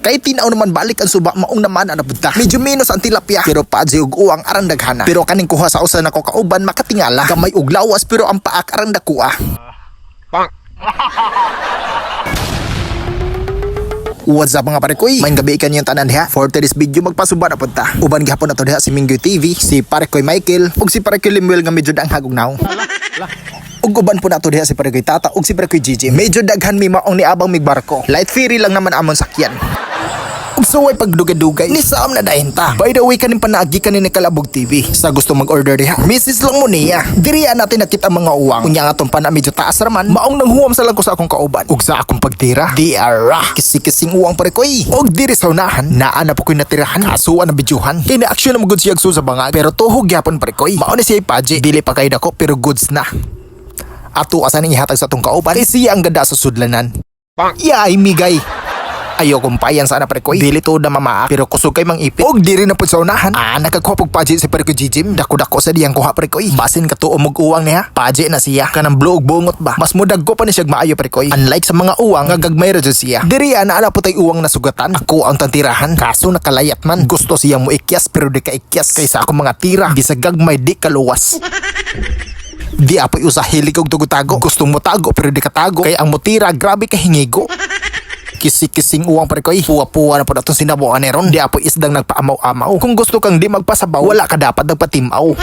Kay tinaw naman balik ang suba maong naman ang napunta. Medyo minus ang tilapia pero paji ug uwang arang daghana. Pero kaning kuha sa usa nako kauban makatingala. Gamay ug lawas pero ang paak arang dakuha. What's up mga pare koy? Main gabi ikan yung tanan diha. For today's video magpasuba na punta. Uban gihapon na to diha si Minggoy TV, si pare koy Michael, ug si pare koy Limuel nga medyo danghag og naw. Ug uban po na to diha si pare koy Tata ug si pare koy Gigi. Medyo daghan mi maong niabang mig barko. Light ferry lang naman amon sakyan. Ug suway pagdugay-dugay ni Sam na dahinta. By the way kanin panaagi kanin ni Kalabog TV. Sa gusto mag-order diha, Mrs. lang mo niya. Diriya natin nakita ang mga uwang. Unya nga tong pana medyo taas raman. Maong nanghuwam sa lang ko sa akong kauban. Ug sa akong pagtira, di ara kisi-kising uwang pare koy. Ug diri sa unahan, naa na po koy natirahan. Kasuan na bidyuhan. Kay na action na magud siya sa bangag. Pero tuhog gyapon pare koy. Mao ni siya paji. Dili pa kay dako pero goods na. Ato asa ning ihatag sa tong kauban. Kay siya ang ganda sa sudlanan. Yay migay. Ayo kumpayan sana pare koy. Dili to na mamaak pero kusog kay mang ipit. Og diri na pud sa unahan. Nagkakuha pug paji si pare koy Jijim. Dako-dako sa diyang kuha pare koy. Basin ka tuo mog uwang niya. Paji na siya. Kanang blue og bungot ba. Mas mudaggo pa ni siya maayo pare koy. Unlike sa mga uwang nga gagmay ra jud siya. Diri ana putay uwang na sugatan. Ako ang tantirahan. Kaso nakalayat man. Gusto siyang mo ikyas pero di ka ikyas. Kaysa ako mga tira. Bisa gagmay di kaluwas. Di apoy usa hilig og tugutago. Gusto mo tago pero di ka tago. Kay ang mutira grabe ka hingigo. Kisi-kising uwang pare koy. Puwa-puwa na po na itong sinabuan ni Ron. Di apoy isdang nagpaamaw-amaw. Kung gusto kang di magpasabaw, wala ka dapat nagpatimaw.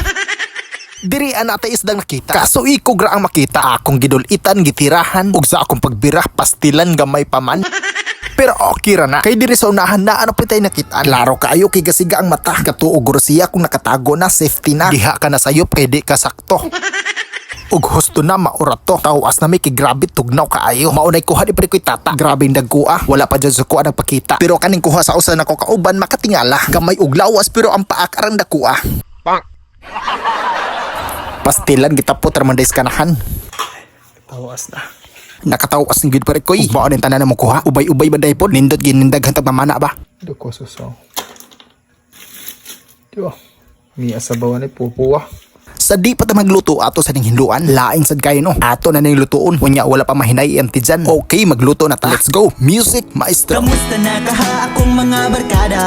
Diri anata isdang nakita. Kaso iko gra ang makita. Akong gidulitan, gitirahan. Ug sa akong pagbira, pastilan gamay paman. Pero okay ra na. Kay diri sa unahan na ano pitay nakita. Laro kaayo kay gasiga ang mata. Katuog siya kung nakatago na, safety na. Diha ka na sayop kay di ka sakto. Ug husto na maurato. Tawas na may kigrabe tugnaw kaayo. Maunay kuha di pare koy Tata. Grabe dagkuha. Wala pa dyan sa kuha nagpakita. Pero kaning kuha sa usa nako kauban makatingala. Gamay ug lawas pero ang paak arang dakuha. Pastilan gitapot ra man days kanahan. Tawas na. Nakatawas ng gid pare koy. Mao din tanan mo kuha. Ubay-ubay banday pod. Nindot ginindaghan tag mamana ba. Dako suso. Diba? Mi asabawan ni pupuwa. Sa di pa ta magluto ato sa ning hinduan, lain sad kayo no. Ato na ning lutoon, unya wala pa mahinay ang tidyan. Okay, magluto na ta. Let's go. Music maestro. Kamusta na kaha akong mga barkada?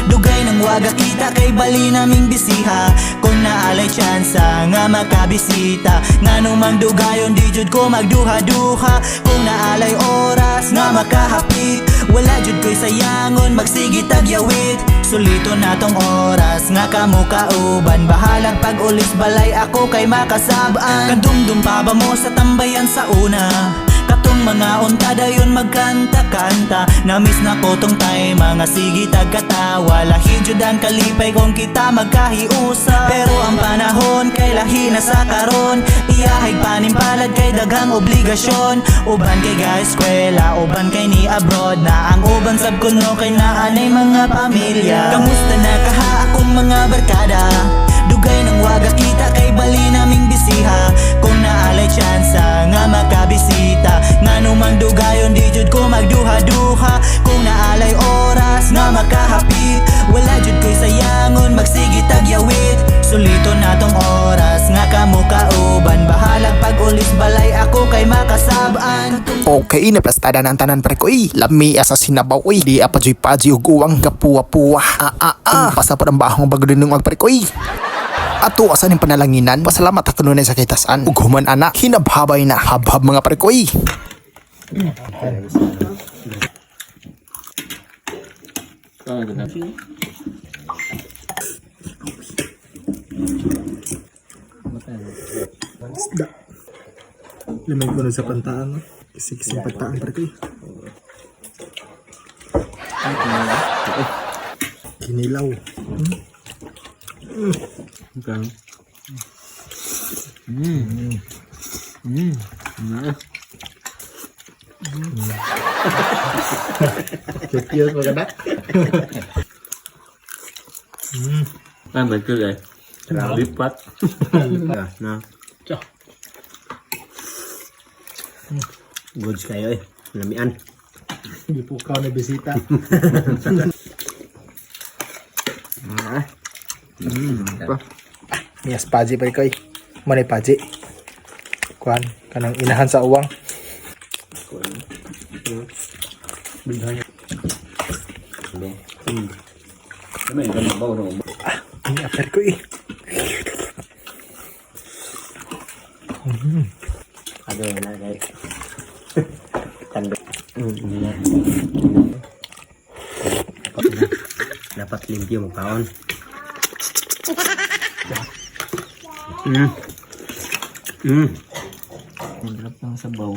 Dugay ng waga kita kay bali naming bisiha. Kung naalay tsansa nga makabisita, nga numang dugayon di jud ko magduha-duha. Kung naalay oras nga makahapit, wala jud ko'y sayangon magsigit tagyawit. Sulito na tong oras nga kamo kauban. Bahalag pag ulis balay ako kay makasabaan. Kadumdum pa ba mo sa tambayan sa una? Katong mga unta dayon magkanta-kanta. Namiss na ko tong time mga sige tagkatawa. Lahi jud ang kalipay kung kita magkahiusa. Pero ang panahon kay lahi na sa karon. Iyahig panimpalad kay daghang obligasyon. Uban kay ga-eskwela, uban kay ni abroad na. Ang uban sab kuno kay naanay mga pamilya. Kamusta na kaha akong mga barkada? Dugay ng waga kita kay bali naming bisiha. Kung naalay tsansa nga makabisita, nga numang dugayon di jud ko magduha-duha. Kung naalay oras nga makahapit, wala jud ko'y sayangon magsigit tagyawit. Sulito na tong oras nga kamo kauban. Bahalag pag ulis balay ako kay makasabaan. Okay, naplastada na ang tanan pare koy. Lami asa sinabaw oy. Di apajoy paji ug uwang kapuwa-puwa. Pasa pa ng bahong bago din ng pare koy. Ato asan yung panalanginan. Pasalamat ako nun sa kitasan. Ug human ana, hinabhabay na. Habhab mga pare koy. Limay ko na sa pantaan. Kisik-kising pantaan pare koy. Kinilaw. Okay. Cute maganda. Ang good eh. Lipat. Na. Goods kayo eh. Lamian. Hindi po ka na bisita. Yes, paji pare koy. Manay paji. Kuan kanang inahan sa uwang. Bigyan niya. May ganun ba no? Ini pare ko eh. Ada na guys. Tanda. Dapat limpyo mo paon. Ang sarap ng sabaw.